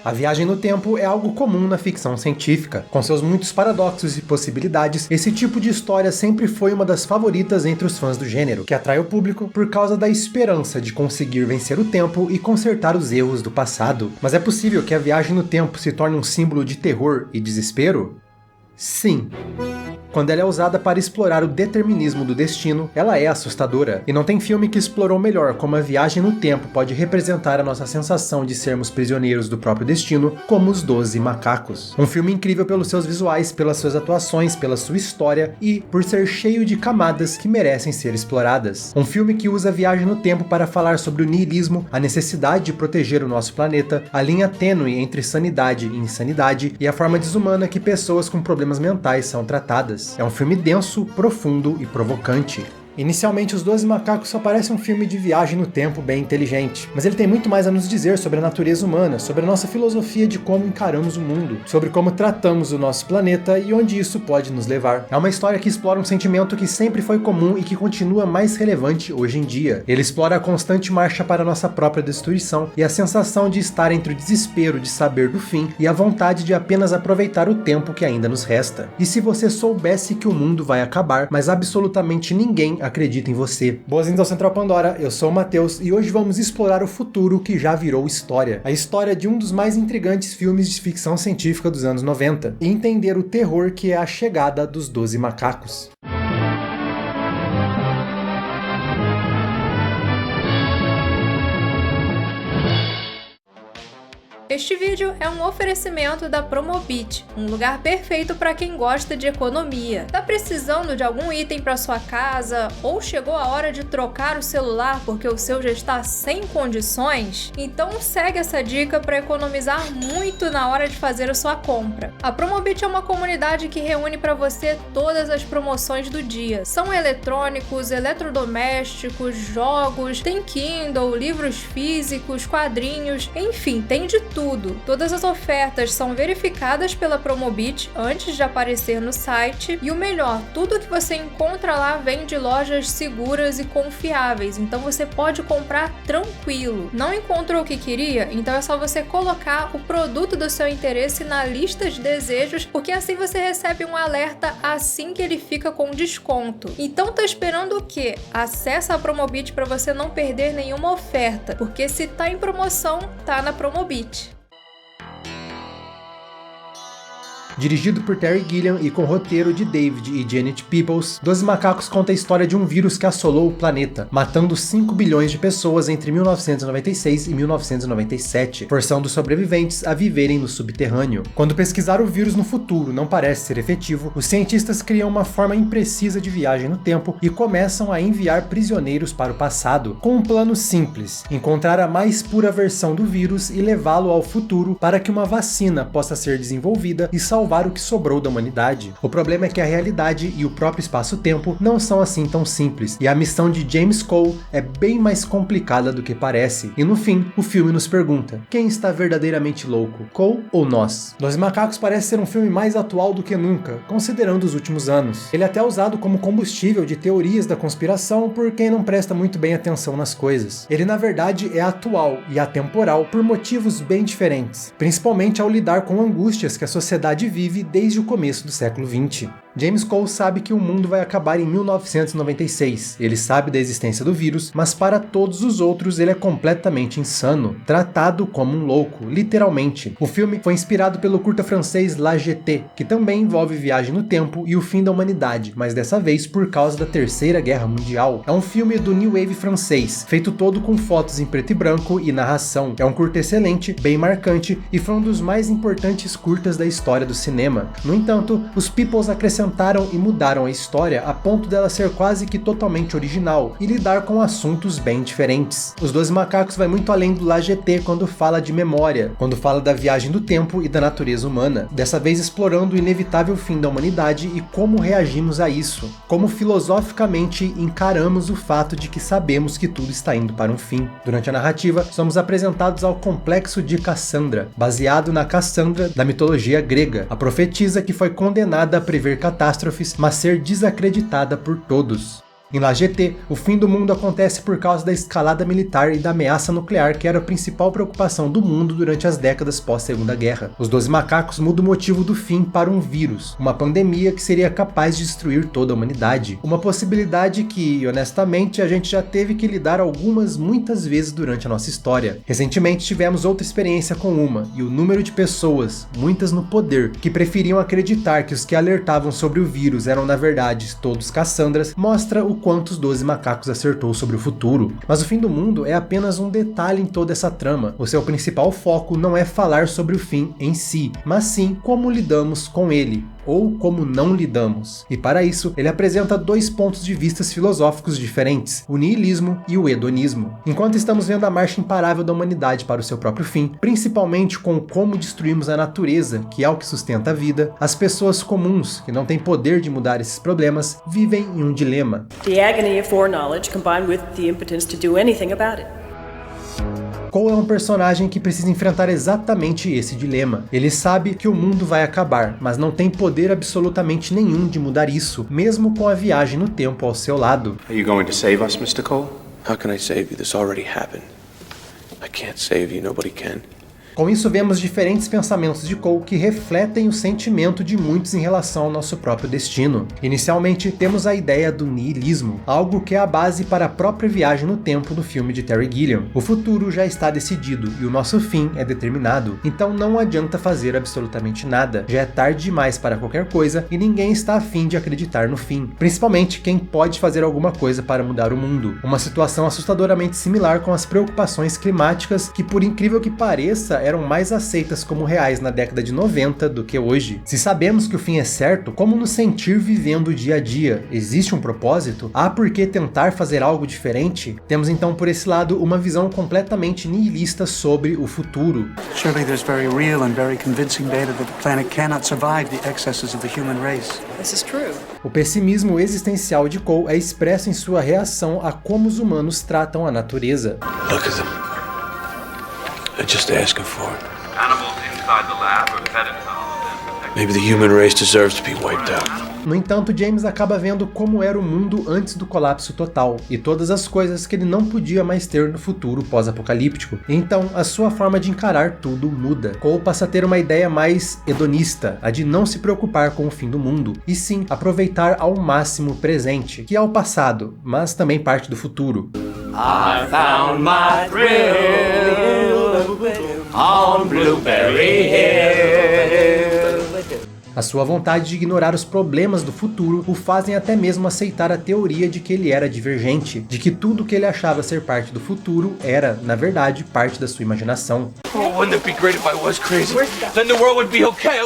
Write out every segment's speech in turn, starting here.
A viagem no tempo é algo comum na ficção científica. Com seus muitos paradoxos e possibilidades, esse tipo de história sempre foi uma das favoritas entre os fãs do gênero, que atrai o público por causa da esperança de conseguir vencer o tempo e consertar os erros do passado. Mas é possível que a viagem no tempo se torne um símbolo de terror e desespero? Sim. Quando ela é usada para explorar o determinismo do destino, ela é assustadora. E não tem filme que explorou melhor como a viagem no tempo pode representar a nossa sensação de sermos prisioneiros do próprio destino, como Os 12 Macacos. Um filme incrível pelos seus visuais, pelas suas atuações, pela sua história e por ser cheio de camadas que merecem ser exploradas. Um filme que usa a viagem no tempo para falar sobre o niilismo, a necessidade de proteger o nosso planeta, a linha tênue entre sanidade e insanidade e a forma desumana que pessoas com problemas mentais são tratadas. É um filme denso, profundo e provocante. Inicialmente, Os 12 Macacos só parece um filme de viagem no tempo bem inteligente, mas ele tem muito mais a nos dizer sobre a natureza humana, sobre a nossa filosofia de como encaramos o mundo, sobre como tratamos o nosso planeta e onde isso pode nos levar. É uma história que explora um sentimento que sempre foi comum e que continua mais relevante hoje em dia. Ele explora a constante marcha para a nossa própria destruição e a sensação de estar entre o desespero de saber do fim e a vontade de apenas aproveitar o tempo que ainda nos resta. E se você soubesse que o mundo vai acabar, mas absolutamente ninguém acredita em você. Boas-vindas ao Central Pandora, eu sou o Matheus e hoje vamos explorar o futuro que já virou história. A história de um dos mais intrigantes filmes de ficção científica dos anos 90 e entender o terror que é a chegada dos 12 Macacos. Este vídeo é um oferecimento da Promobit, um lugar perfeito para quem gosta de economia. Tá precisando de algum item para sua casa ou chegou a hora de trocar o celular porque o seu já está sem condições? Então segue essa dica para economizar muito na hora de fazer a sua compra. A Promobit é uma comunidade que reúne para você todas as promoções do dia. São eletrônicos, eletrodomésticos, jogos, tem Kindle, livros físicos, quadrinhos, enfim, tem de tudo. Todas as ofertas são verificadas pela Promobit antes de aparecer no site e o melhor, tudo que você encontra lá vem de lojas seguras e confiáveis, então você pode comprar tranquilo. Não encontrou o que queria? Então é só você colocar o produto do seu interesse na lista de desejos, porque assim você recebe um alerta assim que ele fica com desconto. Então tá esperando o quê? Acesse a Promobit para você não perder nenhuma oferta, porque se tá em promoção, tá na Promobit. Dirigido por Terry Gilliam e com roteiro de David e Janet Peoples, 12 Macacos conta a história de um vírus que assolou o planeta, matando 5 bilhões de pessoas entre 1996 e 1997, forçando os sobreviventes a viverem no subterrâneo. Quando pesquisar o vírus no futuro não parece ser efetivo, os cientistas criam uma forma imprecisa de viagem no tempo e começam a enviar prisioneiros para o passado, com um plano simples: encontrar a mais pura versão do vírus e levá-lo ao futuro para que uma vacina possa ser desenvolvida e salvar o que sobrou da humanidade. O problema é que a realidade e o próprio espaço-tempo não são assim tão simples, e a missão de James Cole é bem mais complicada do que parece. E no fim, o filme nos pergunta: quem está verdadeiramente louco, Cole ou nós? 12 Macacos parece ser um filme mais atual do que nunca, considerando os últimos anos. Ele é até usado como combustível de teorias da conspiração por quem não presta muito bem atenção nas coisas. Ele na verdade é atual e atemporal por motivos bem diferentes, principalmente ao lidar com angústias que a sociedade vive desde o começo do século XX. James Cole sabe que o mundo vai acabar em 1996. Ele sabe da existência do vírus, mas para todos os outros ele é completamente insano, tratado como um louco, literalmente. O filme foi inspirado pelo curta francês La Jetée, que também envolve viagem no tempo e o fim da humanidade, mas dessa vez por causa da Terceira Guerra Mundial. É um filme do New Wave francês, feito todo com fotos em preto e branco e narração. É um curta excelente, bem marcante e foi um dos mais importantes curtas da história do cinema. No entanto, os Peoples acrescentaram e mudaram a história a ponto dela ser quase que totalmente original e lidar com assuntos bem diferentes. Os 12 Macacos vai muito além do La Jetée quando fala de memória, quando fala da viagem do tempo e da natureza humana, dessa vez explorando o inevitável fim da humanidade e como reagimos a isso, como filosoficamente encaramos o fato de que sabemos que tudo está indo para um fim. Durante a narrativa, somos apresentados ao complexo de Cassandra, baseado na Cassandra da mitologia grega, a profetisa que foi condenada a prever catástrofes, mas ser desacreditada por todos. Em La GT, o fim do mundo acontece por causa da escalada militar e da ameaça nuclear que era a principal preocupação do mundo durante as décadas pós-Segunda Guerra. Os 12 macacos mudam o motivo do fim para um vírus, uma pandemia que seria capaz de destruir toda a humanidade. Uma possibilidade que, honestamente, a gente já teve que lidar muitas vezes durante a nossa história. Recentemente tivemos outra experiência com uma, e o número de pessoas, muitas no poder, que preferiam acreditar que os que alertavam sobre o vírus eram na verdade todos Cassandras, mostra o quanto os 12 macacos acertou sobre o futuro. Mas o fim do mundo é apenas um detalhe em toda essa trama. O seu principal foco não é falar sobre o fim em si, mas sim como lidamos com ele, ou como não lidamos. E para isso, ele apresenta dois pontos de vista filosóficos diferentes, o niilismo e o hedonismo. Enquanto estamos vendo a marcha imparável da humanidade para o seu próprio fim, principalmente com como destruímos a natureza, que é o que sustenta a vida, as pessoas comuns, que não têm poder de mudar esses problemas, vivem em um dilema. The agony of foreknowledge combined with the impotence to do anything about it. Cole é um personagem que precisa enfrentar exatamente esse dilema. Ele sabe que o mundo vai acabar, mas não tem poder absolutamente nenhum de mudar isso, mesmo com a viagem no tempo ao seu lado. Are you going to save us, Mr. Cole? How can I save you? This already happened. I can't save you, nobody can. Com isso, vemos diferentes pensamentos de Cole que refletem o sentimento de muitos em relação ao nosso próprio destino. Inicialmente, temos a ideia do niilismo, algo que é a base para a própria viagem no tempo do filme de Terry Gilliam. O futuro já está decidido e o nosso fim é determinado, então não adianta fazer absolutamente nada. Já é tarde demais para qualquer coisa e ninguém está afim de acreditar no fim, principalmente quem pode fazer alguma coisa para mudar o mundo. Uma situação assustadoramente similar com as preocupações climáticas que, por incrível que pareça, eram mais aceitas como reais na década de 90 do que hoje. Se sabemos que o fim é certo, como nos sentir vivendo o dia a dia? Existe um propósito? Há por que tentar fazer algo diferente? Temos então por esse lado uma visão completamente nihilista sobre o futuro. Surely there's very real and very convincing data that the planet cannot survive the excesses of the human race. This is true. O pessimismo existencial de Cole é expresso em sua reação a como os humanos tratam a natureza. Look at them. They're just asking for it. Animals inside the lab are fed into them. Maybe the human race deserves to be wiped out. No entanto, James acaba vendo como era o mundo antes do colapso total, e todas as coisas que ele não podia mais ter no futuro pós-apocalíptico. Então, a sua forma de encarar tudo muda. Cole passa a ter uma ideia mais hedonista, a de não se preocupar com o fim do mundo, e sim aproveitar ao máximo o presente, que é o passado, mas também parte do futuro. I found my thrill on Blueberry Hill. A sua vontade de ignorar os problemas do futuro o fazem até mesmo aceitar a teoria de que ele era divergente, de que tudo que ele achava ser parte do futuro era, na verdade, parte da sua imaginação.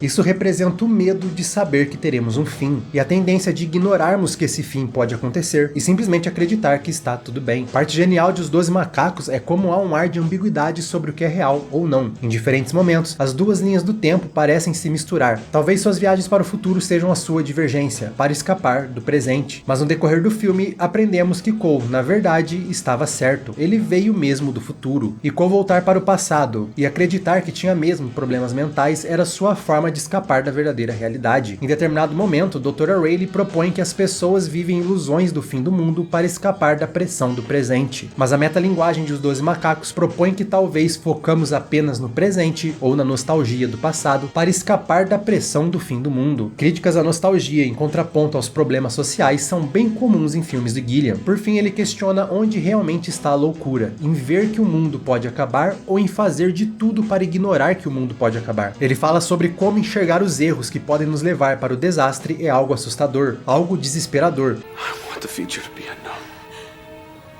Isso representa o medo de saber que teremos um fim, e a tendência de ignorarmos que esse fim pode acontecer e simplesmente acreditar que está tudo bem. Parte genial de Os 12 Macacos é como há um ar de ambiguidade sobre o que é real ou não. Em diferentes momentos, as duas linhas do tempo parecem se misturar. Talvez suas viagens para o futuro sejam a sua divergência, para escapar do presente. Mas no decorrer do filme, aprendemos que Cole, na verdade, estava certo. Ele veio mesmo do futuro. E Cole voltar para o passado e acreditar que tinha mesmo problemas mentais era sua forma de escapar da verdadeira realidade. Em determinado momento, Dra. Rayleigh propõe que as pessoas vivem ilusões do fim do mundo para escapar da pressão do presente. Mas a metalinguagem de Os 12 Macacos propõe que talvez focamos apenas no presente ou na nostalgia do passado para escapar da pressão do fim do mundo. Críticas à nostalgia em contraponto aos problemas sociais são bem comuns em filmes de Gilliam. Por fim, ele questiona onde realmente está a loucura, em ver que o mundo pode acabar ou em fazer de tudo para ignorar que o mundo pode acabar. Ele fala sobre como enxergar os erros que podem nos levar para o desastre é algo assustador, algo desesperador. I want the future to be unknown.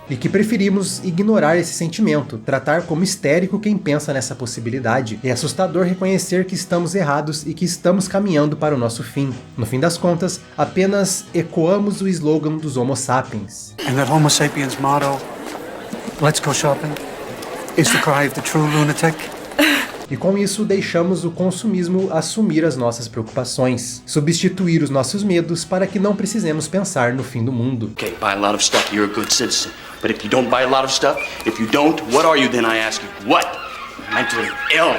E que preferimos ignorar esse sentimento, tratar como histérico quem pensa nessa possibilidade. É assustador reconhecer que estamos errados e que estamos caminhando para o nosso fim. No fim das contas, apenas ecoamos o slogan dos Homo sapiens. And that Homo sapiens motto, let's go shopping, is the cry of the true lunatic. E com isso deixamos o consumismo assumir as nossas preocupações, substituir os nossos medos para que não precisemos pensar no fim do mundo. Okay, buy a lot of stuff, you're a good citizen. But if you don't buy a lot of stuff, if you don't, what are you then, I ask you? What? Mentally ill.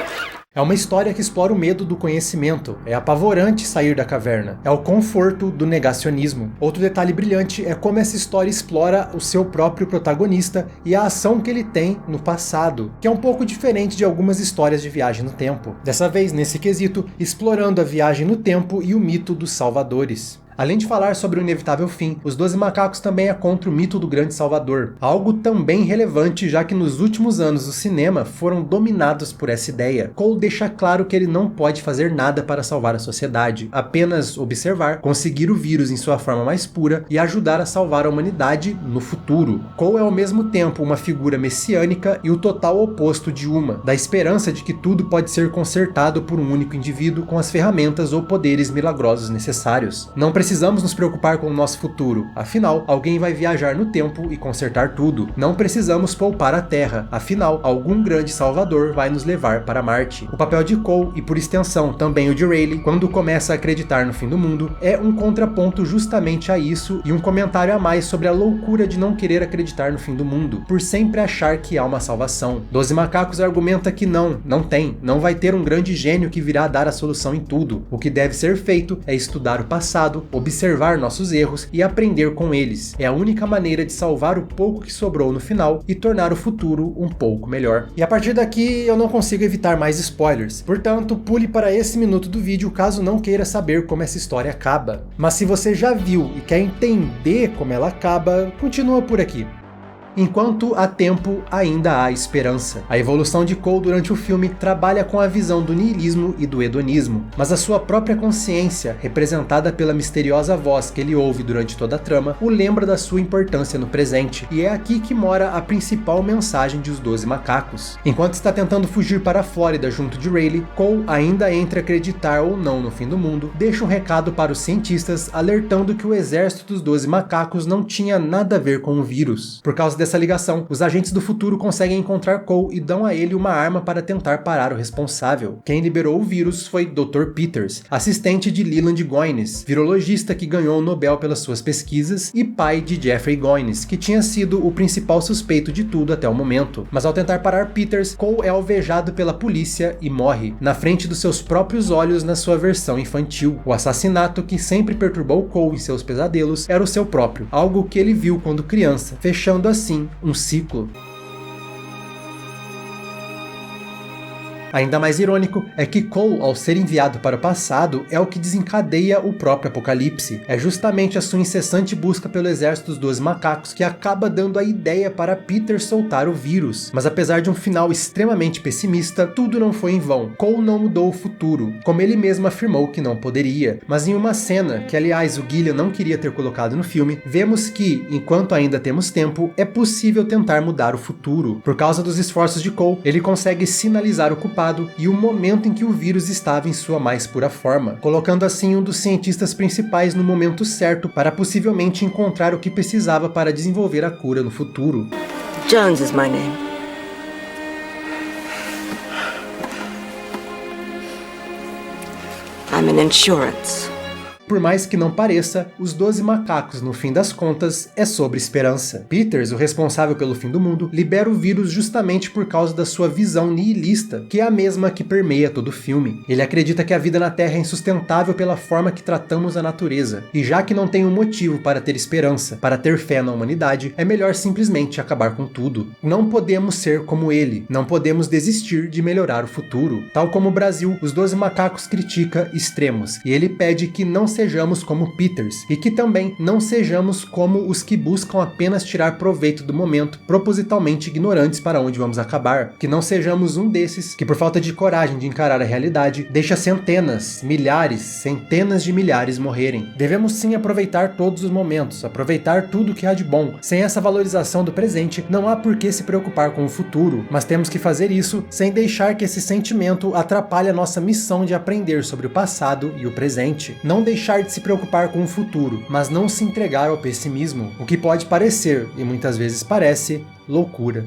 É uma história que explora o medo do conhecimento, é apavorante sair da caverna, é o conforto do negacionismo. Outro detalhe brilhante é como essa história explora o seu próprio protagonista e a ação que ele tem no passado, que é um pouco diferente de algumas histórias de viagem no tempo. Dessa vez, nesse quesito, explorando a viagem no tempo e o mito dos salvadores. Além de falar sobre o inevitável fim, Os 12 Macacos também é contra o mito do grande salvador, algo também relevante já que nos últimos anos do cinema foram dominados por essa ideia. Cole deixa claro que ele não pode fazer nada para salvar a sociedade, apenas observar, conseguir o vírus em sua forma mais pura e ajudar a salvar a humanidade no futuro. Cole é ao mesmo tempo uma figura messiânica e o total oposto de Uma, da esperança de que tudo pode ser consertado por um único indivíduo com as ferramentas ou poderes milagrosos necessários. Não precisamos nos preocupar com o nosso futuro, afinal, alguém vai viajar no tempo e consertar tudo. Não precisamos poupar a Terra, afinal, algum grande salvador vai nos levar para Marte. O papel de Cole, e por extensão também o de Rayleigh, quando começa a acreditar no fim do mundo, é um contraponto justamente a isso e um comentário a mais sobre a loucura de não querer acreditar no fim do mundo, por sempre achar que há uma salvação. 12 Macacos argumenta que não vai ter um grande gênio que virá dar a solução em tudo. O que deve ser feito é estudar o passado, observar nossos erros e aprender com eles. É a única maneira de salvar o pouco que sobrou no final e tornar o futuro um pouco melhor. E a partir daqui eu não consigo evitar mais spoilers, portanto pule para esse minuto do vídeo caso não queira saber como essa história acaba. Mas se você já viu e quer entender como ela acaba, continua por aqui. Enquanto há tempo, ainda há esperança. A evolução de Cole durante o filme trabalha com a visão do niilismo e do hedonismo, mas a sua própria consciência, representada pela misteriosa voz que ele ouve durante toda a trama, o lembra da sua importância no presente, e é aqui que mora a principal mensagem de Os 12 Macacos. Enquanto está tentando fugir para a Flórida junto de Rayleigh, Cole, ainda entre acreditar ou não no fim do mundo, deixa um recado para os cientistas alertando que o exército dos 12 Macacos não tinha nada a ver com o vírus. Por causa dessa ligação, os agentes do futuro conseguem encontrar Cole e dão a ele uma arma para tentar parar o responsável. Quem liberou o vírus foi Dr. Peters, assistente de Leland Goines, virologista que ganhou o Nobel pelas suas pesquisas e pai de Jeffrey Goines, que tinha sido o principal suspeito de tudo até o momento. Mas ao tentar parar Peters, Cole é alvejado pela polícia e morre, na frente dos seus próprios olhos na sua versão infantil. O assassinato que sempre perturbou Cole em seus pesadelos era o seu próprio, algo que ele viu quando criança, fechando assim um ciclo. Ainda mais irônico é que Cole, ao ser enviado para o passado, é o que desencadeia o próprio apocalipse. É justamente a sua incessante busca pelo exército dos 12 macacos que acaba dando a ideia para Peter soltar o vírus. Mas apesar de um final extremamente pessimista, tudo não foi em vão. Cole não mudou o futuro, como ele mesmo afirmou que não poderia. Mas em uma cena, que aliás o Gilliam não queria ter colocado no filme, vemos que, enquanto ainda temos tempo, é possível tentar mudar o futuro. Por causa dos esforços de Cole, ele consegue sinalizar o culpado e o momento em que o vírus estava em sua mais pura forma, colocando assim um dos cientistas principais no momento certo para possivelmente encontrar o que precisava para desenvolver a cura no futuro. Jones is my name. I'm in insurance. Por mais que não pareça, Os 12 Macacos, no fim das contas, é sobre esperança. Peters, o responsável pelo fim do mundo, libera o vírus justamente por causa da sua visão nihilista, que é a mesma que permeia todo o filme. Ele acredita que a vida na Terra é insustentável pela forma que tratamos a natureza, e já que não tem um motivo para ter esperança, para ter fé na humanidade, é melhor simplesmente acabar com tudo. Não podemos ser como ele, não podemos desistir de melhorar o futuro. Tal como o Brasil, Os 12 Macacos critica extremos, e ele pede que não sejamos como Peters, e que também não sejamos como os que buscam apenas tirar proveito do momento, propositalmente ignorantes para onde vamos acabar. Que não sejamos um desses que, por falta de coragem de encarar a realidade, deixa centenas, milhares, centenas de milhares morrerem. Devemos sim aproveitar todos os momentos, aproveitar tudo que há de bom. Sem essa valorização do presente, não há por que se preocupar com o futuro, mas temos que fazer isso sem deixar que esse sentimento atrapalhe a nossa missão de aprender sobre o passado e o presente. Não deixar de se preocupar com o futuro, mas não se entregar ao pessimismo, o que pode parecer, e muitas vezes parece, loucura.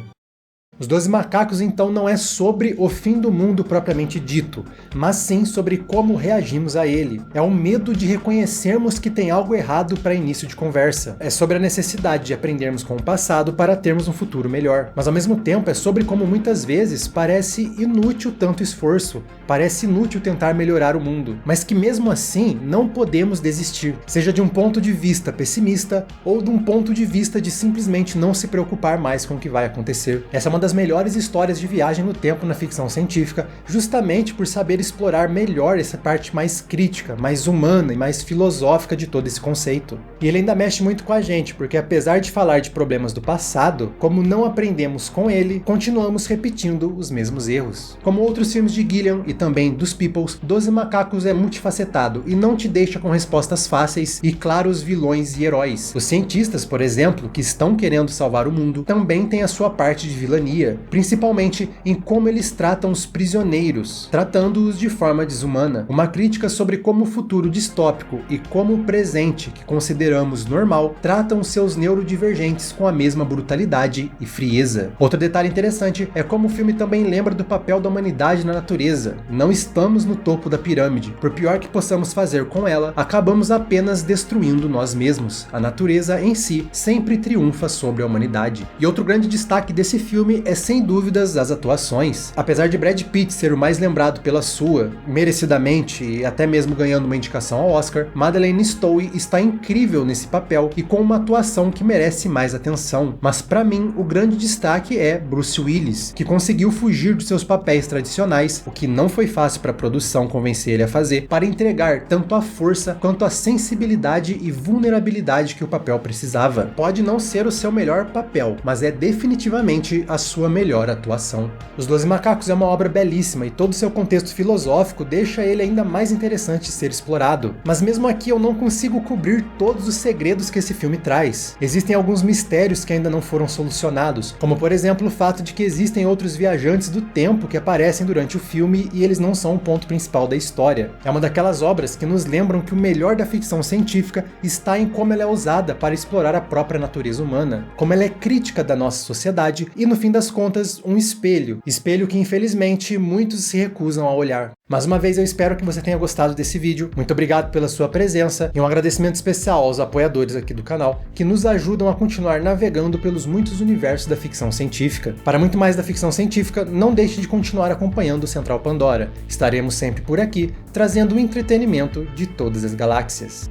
Os 12 Macacos então não é sobre o fim do mundo propriamente dito, mas sim sobre como reagimos a ele. É o medo de reconhecermos que tem algo errado para início de conversa. É sobre a necessidade de aprendermos com o passado para termos um futuro melhor. Mas ao mesmo tempo é sobre como muitas vezes parece inútil tanto esforço, parece inútil tentar melhorar o mundo, mas que mesmo assim não podemos desistir, seja de um ponto de vista pessimista ou de um ponto de vista de simplesmente não se preocupar mais com o que vai acontecer. Essa é uma das melhores histórias de viagem no tempo na ficção científica, justamente por saber explorar melhor essa parte mais crítica, mais humana e mais filosófica de todo esse conceito. E ele ainda mexe muito com a gente, porque apesar de falar de problemas do passado, como não aprendemos com ele, continuamos repetindo os mesmos erros. Como outros filmes de Gilliam e também dos Peoples, 12 Macacos é multifacetado e não te deixa com respostas fáceis e claros vilões e heróis. Os cientistas, por exemplo, que estão querendo salvar o mundo, também têm a sua parte de vilania, principalmente em como eles tratam os prisioneiros, tratando-os de forma desumana. Uma crítica sobre como o futuro distópico e como o presente, que consideramos normal, tratam seus neurodivergentes com a mesma brutalidade e frieza. Outro detalhe interessante é como o filme também lembra do papel da humanidade na natureza. Não estamos no topo da pirâmide. Por pior que possamos fazer com ela, acabamos apenas destruindo nós mesmos. A natureza em si sempre triunfa sobre a humanidade. E outro grande destaque desse filme é sem dúvidas as atuações. Apesar de Brad Pitt ser o mais lembrado pela sua, merecidamente e até mesmo ganhando uma indicação ao Oscar, Madeleine Stowe está incrível nesse papel e com uma atuação que merece mais atenção. Mas para mim, o grande destaque é Bruce Willis, que conseguiu fugir dos seus papéis tradicionais, o que não foi fácil para a produção convencer ele a fazer, para entregar tanto a força quanto a sensibilidade e vulnerabilidade que o papel precisava. Pode não ser o seu melhor papel, mas é definitivamente a sua melhor atuação. Os 12 Macacos é uma obra belíssima e todo o seu contexto filosófico deixa ele ainda mais interessante de ser explorado. Mas mesmo aqui eu não consigo cobrir todos os segredos que esse filme traz. Existem alguns mistérios que ainda não foram solucionados, como por exemplo o fato de que existem outros viajantes do tempo que aparecem durante o filme e eles não são o ponto principal da história. É uma daquelas obras que nos lembram que o melhor da ficção científica está em como ela é usada para explorar a própria natureza humana, como ela é crítica da nossa sociedade e no fim das contas um espelho que infelizmente muitos se recusam a olhar. Mais uma vez eu espero que você tenha gostado desse vídeo, muito obrigado pela sua presença e um agradecimento especial aos apoiadores aqui do canal que nos ajudam a continuar navegando pelos muitos universos da ficção científica. Para muito mais da ficção científica, não deixe de continuar acompanhando o Central Pandora. Estaremos sempre por aqui, trazendo o entretenimento de todas as galáxias.